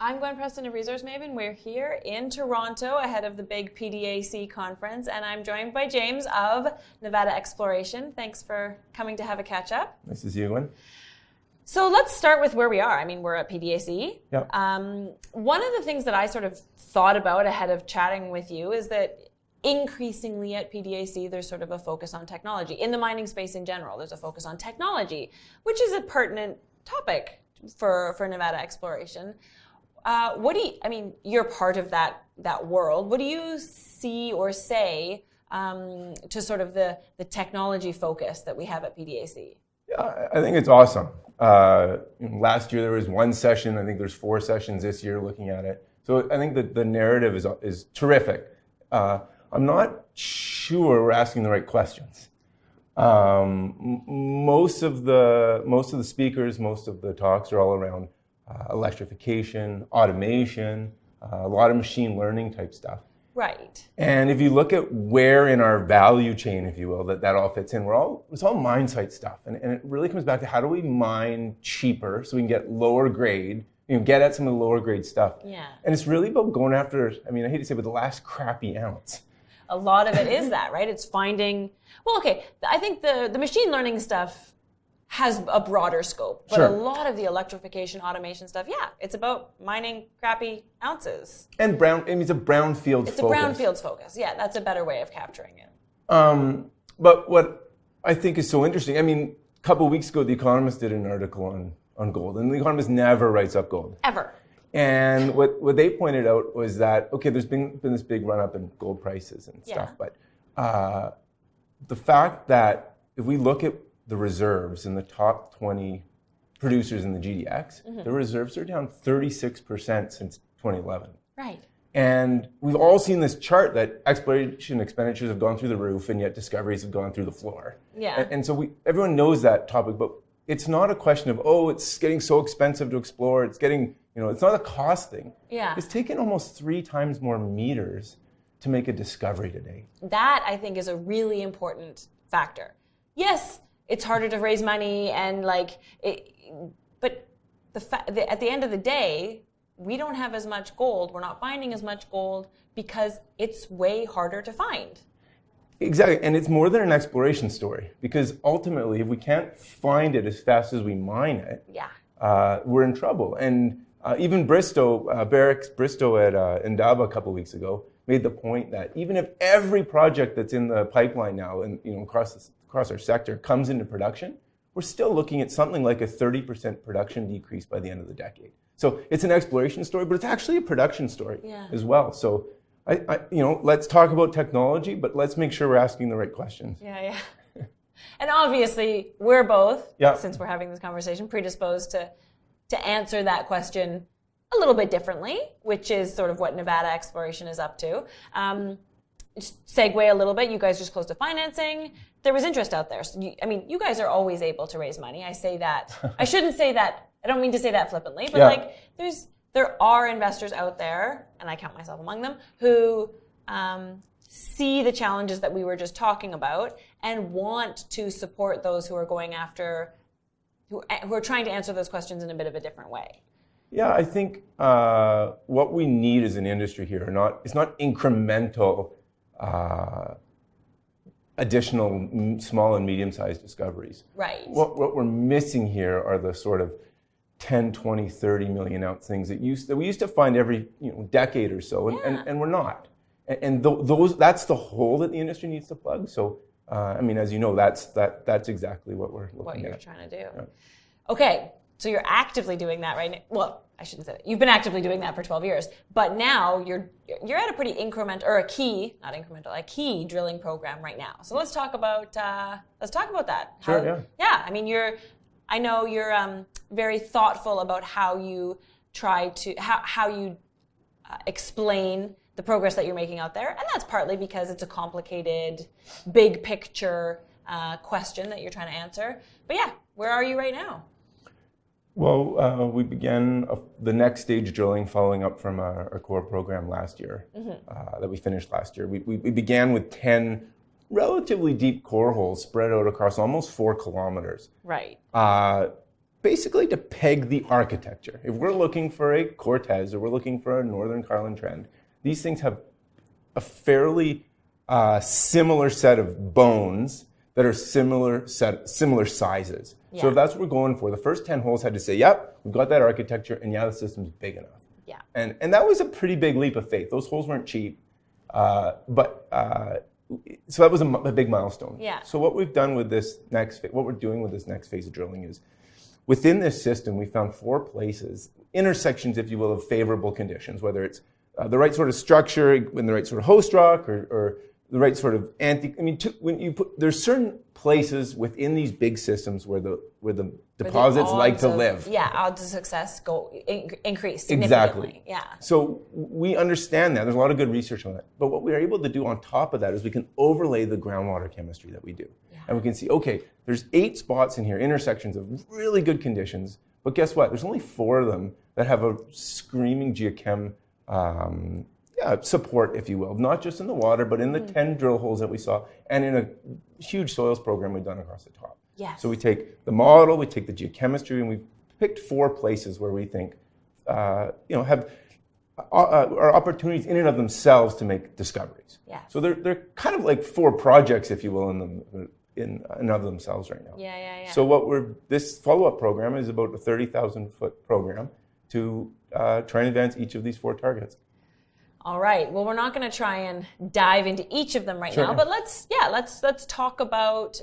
I'm Gwen Preston of Resource Maven. We're here in Toronto ahead of the big PDAC conference, and I'm joined by James of Nevada Exploration. Thanks for coming to have a catch-up. Nice to see you, Gwen. So let's start with where we are. I mean, we're at PDAC. Yep. One of the things that I sort of thought about ahead of chatting with you is that increasingly at PDAC, there's sort of a focus on technology. In the mining space in general, there's a focus on technology, which is a pertinent topic for Nevada Exploration. You're part of that world. What do you see or say to sort of the technology focus that we have at PDAC? Yeah, I think it's awesome. Last year there was one session. I think there's 4 sessions this year looking at it. So I think that the narrative is terrific. I'm not sure we're asking the right questions. Most of the speakers, most of the talks are all around electrification, automation, a lot of machine learning type stuff. Right. And if you look at where in our value chain, if you will, that all fits in, it's all mine site stuff. And it really comes back to how do we mine cheaper so we can get lower grade, get at some of the lower grade stuff. Yeah. And it's really about going after, I hate to say, but the last crappy ounce. A lot of it is that, right? It's finding, I think the machine learning stuff has a broader scope, but sure. A lot of the electrification, automation stuff, it's about mining crappy ounces. And it's a brownfield focus. It's a brownfields focus. Yeah, that's a better way of capturing it. But what I think is so interesting, a couple of weeks ago, The Economist did an article on gold, and The Economist never writes up gold. Ever. And what they pointed out was that, okay, there's been this big run up in gold prices and stuff, but the fact that if we look at the reserves in the top 20 producers in the GDX, the reserves are down 36% since 2011. Right. And we've all seen this chart that exploration expenditures have gone through the roof, and yet discoveries have gone through the floor. Yeah. And so everyone knows that topic, but it's not a question of, it's getting so expensive to explore. It's getting, it's not a cost thing. Yeah. It's taken almost 3 times more meters to make a discovery today. That, I think, is a really important factor. Yes, it's harder to raise money but at the end of the day, we don't have as much gold. We're not finding as much gold because it's way harder to find. Exactly, and it's more than an exploration story, because ultimately, if we can't find it as fast as we mine it, we're in trouble. And even Barrick's Bristow at Indaba a couple of weeks ago made the point that even if every project that's in the pipeline now and across our sector comes into production, we're still looking at something like a 30% production decrease by the end of the decade. So it's an exploration story, but it's actually a production story as well. So let's talk about technology, but let's make sure we're asking the right questions. Yeah. And obviously, we're both, since we're having this conversation, predisposed to answer that question a little bit differently, which is sort of what Nevada Exploration is up to. Segue a little bit, you guys just closed a financing. There was interest out there. So you guys are always able to raise money. I say that. I shouldn't say that. I don't mean to say that flippantly, but there are investors out there, and I count myself among them, who see the challenges that we were just talking about and want to support those who are going after, who are trying to answer those questions in a bit of a different way. Yeah, I think what we need as an industry here it's not incremental additional small and medium-sized discoveries. Right. What we're missing here are the sort of 10, 20, 30 million ounce things that we used to find every decade or so, and we're not. And that's the hole that the industry needs to plug. So, as you know, that's exactly what we're looking at. What you're trying to do. Yeah. Okay, so you're actively doing that right now. Well, I shouldn't say that. You've been actively doing that for 12 years, but now you're at a pretty a key drilling program right now. So let's talk about that. Sure. Yeah. I know you're very thoughtful about how you try to how you explain the progress that you're making out there, and that's partly because it's a complicated, big picture question that you're trying to answer. But where are you right now? Well, we began the next stage drilling following up from our core program last year, that we finished last year. We began with 10 relatively deep core holes spread out across almost 4 kilometers. Right. basically to peg the architecture. If we're looking for a Cortez or we're looking for a Northern Carlin Trend, these things have a fairly similar set of bones that are similar sizes. Yeah. So if that's what we're going for, the first 10 holes had to say, yep, we've got that architecture, and yeah, the system's big enough. Yeah. And that was a pretty big leap of faith. Those holes weren't cheap, but so that was a big milestone. Yeah. So what we've done with this what we're doing with this next phase of drilling is, within this system, we found 4 places, intersections, if you will, of favorable conditions, whether it's the right sort of structure, in the right sort of host rock, or the right sort of there's certain places within these big systems where the deposits like to live. Yeah, odds of success increase significantly. Exactly. Yeah. So we understand that. There's a lot of good research on that. But what we're able to do on top of that is we can overlay the groundwater chemistry that we do. Yeah. And we can see, okay, there's 8 spots in here, intersections of really good conditions. But guess what? There's only 4 of them that have a screaming geochem support, if you will, not just in the water, but in the 10 drill holes that we saw, and in a huge soils program we've done across the top. Yes. So we take the model, we take the geochemistry, and we picked 4 places where we think, have are opportunities in and of themselves to make discoveries. Yeah. So they're kind of like 4 projects, if you will, in and of themselves right now. Yeah. So this follow-up program is about a 30,000-foot program to try and advance each of these 4 targets. All right. Well, we're not going to try and dive into each of them right now, but let's talk about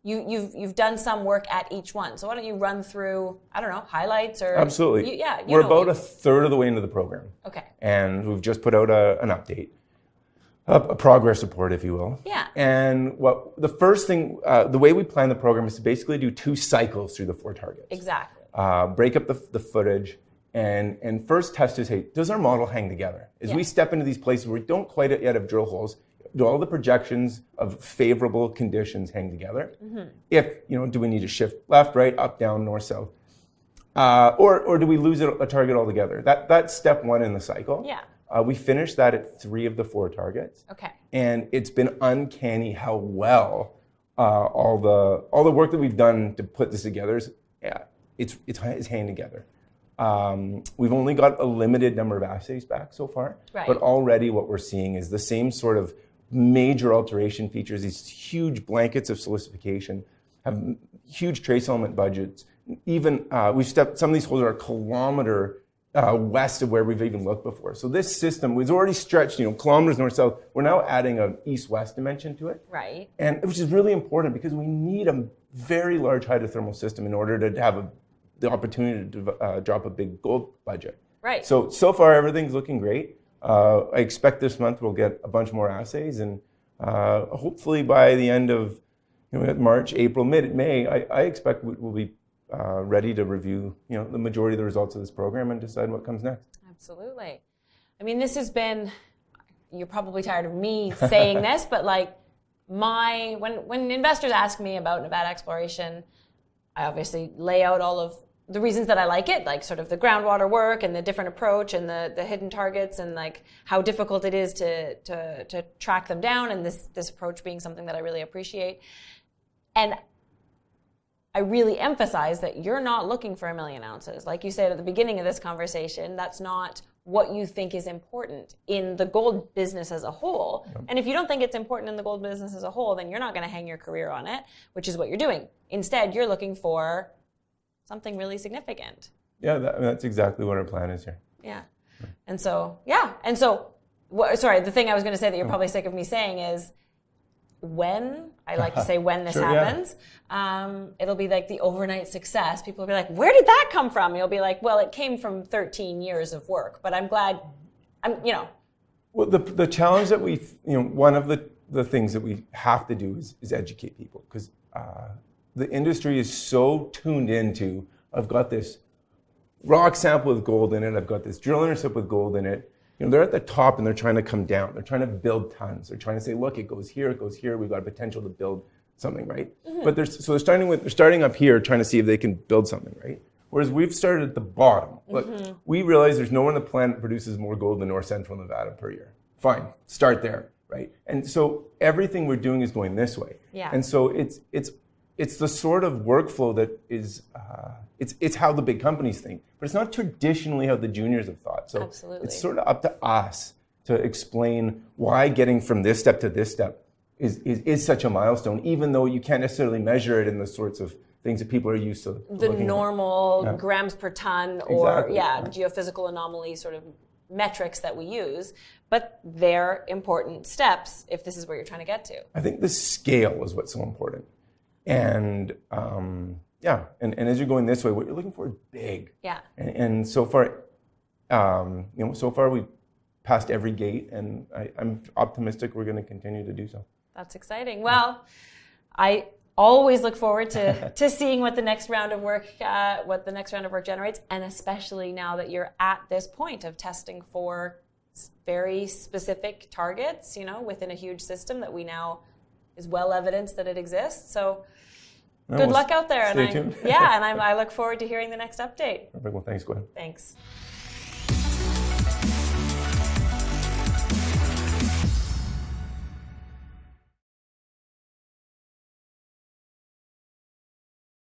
you've done some work at each one. So why don't you run through, I don't know, highlights or absolutely. We're about a third of the way into the program. Okay. And we've just put out an update, a progress report, if you will. Yeah. And the first thing, the way we plan the program is to basically do 2 cycles through the 4 targets. Exactly. Break up the footage. And first test is, hey, does our model hang together? As we step into these places where we don't quite yet have drill holes, do all the projections of favorable conditions hang together? Mm-hmm. If, do we need to shift left, right, up, down, north, south? Or do we lose a target altogether? That's step 1 in the cycle. Yeah. We finished that at 3 of the 4 targets. Okay. And it's been uncanny how well all the work that we've done to put this together it's hanging together. We've only got a limited number of assays back so far, but already what we're seeing is the same sort of major alteration features, these huge blankets of silicification, have huge trace element budgets. Even some of these holes are a kilometer west of where we've even looked before. So this system was already stretched, kilometers north-south. We're now adding an east-west dimension to it. Right. And which is really important because we need a very large hydrothermal system in order to have the opportunity to drop a big gold budget. Right. So far, everything's looking great. I expect this month we'll get a bunch more assays, and hopefully by the end of March, April, mid-May, I expect we'll be ready to review the majority of the results of this program and decide what comes next. Absolutely. I mean, this has been, you're probably tired of me saying this, but when investors ask me about Nevada exploration, I obviously lay out all of the reasons that I like it, like sort of the groundwater work and the different approach and the hidden targets and like how difficult it is to track them down, and this approach being something that I really appreciate. And I really emphasize that you're not looking for 1 million ounces. Like you said at the beginning of this conversation, that's not what you think is important in the gold business as a whole. Yep. And if you don't think it's important in the gold business as a whole, then you're not going to hang your career on it, which is what you're doing. Instead, you're looking for something really significant. Yeah, that's exactly what our plan is here. Yeah. And so, the thing I was going to say that you're probably sick of me saying is, when this happens, it'll be like the overnight success. People will be like, where did that come from? You'll be like, well, it came from 13 years of work, but I'm glad, Well, the challenge that one of the things that we have to do is educate people, because the industry is so tuned into, I've got this rock sample with gold in it, I've got this drill intercept with gold in it. They're at the top and they're trying to come down. They're trying to build tons. They're trying to say, look, it goes here. We've got a potential to build something, right? Mm-hmm. But they're starting up here, trying to see if they can build something, right? Whereas we've started at the bottom. Look, we realize there's no one on the planet that produces more gold than North Central Nevada per year. Fine, start there, right? And so everything we're doing is going this way. Yeah. And so it's it's the sort of workflow that is, it's how the big companies think, but it's not traditionally how the juniors have thought. So Absolutely. It's sort of up to us to explain why getting from this step to this step is such a milestone, even though you can't necessarily measure it in the sorts of things that people are used to. The normal grams per ton or geophysical anomaly sort of metrics that we use, but they're important steps if this is where you're trying to get to. I think the scale is what's so important. And and as you're going this way, what you're looking for is big. Yeah. And so far, so far we've passed every gate, and I'm optimistic we're going to continue to do so. That's exciting. Well, I always look forward to seeing what the next round of work generates, and especially now that you're at this point of testing for very specific targets, within a huge system that we now is well evidenced that it exists. So good luck out there. Stay tuned. I look forward to hearing the next update. Perfect. Well, thanks, Gwen. Thanks.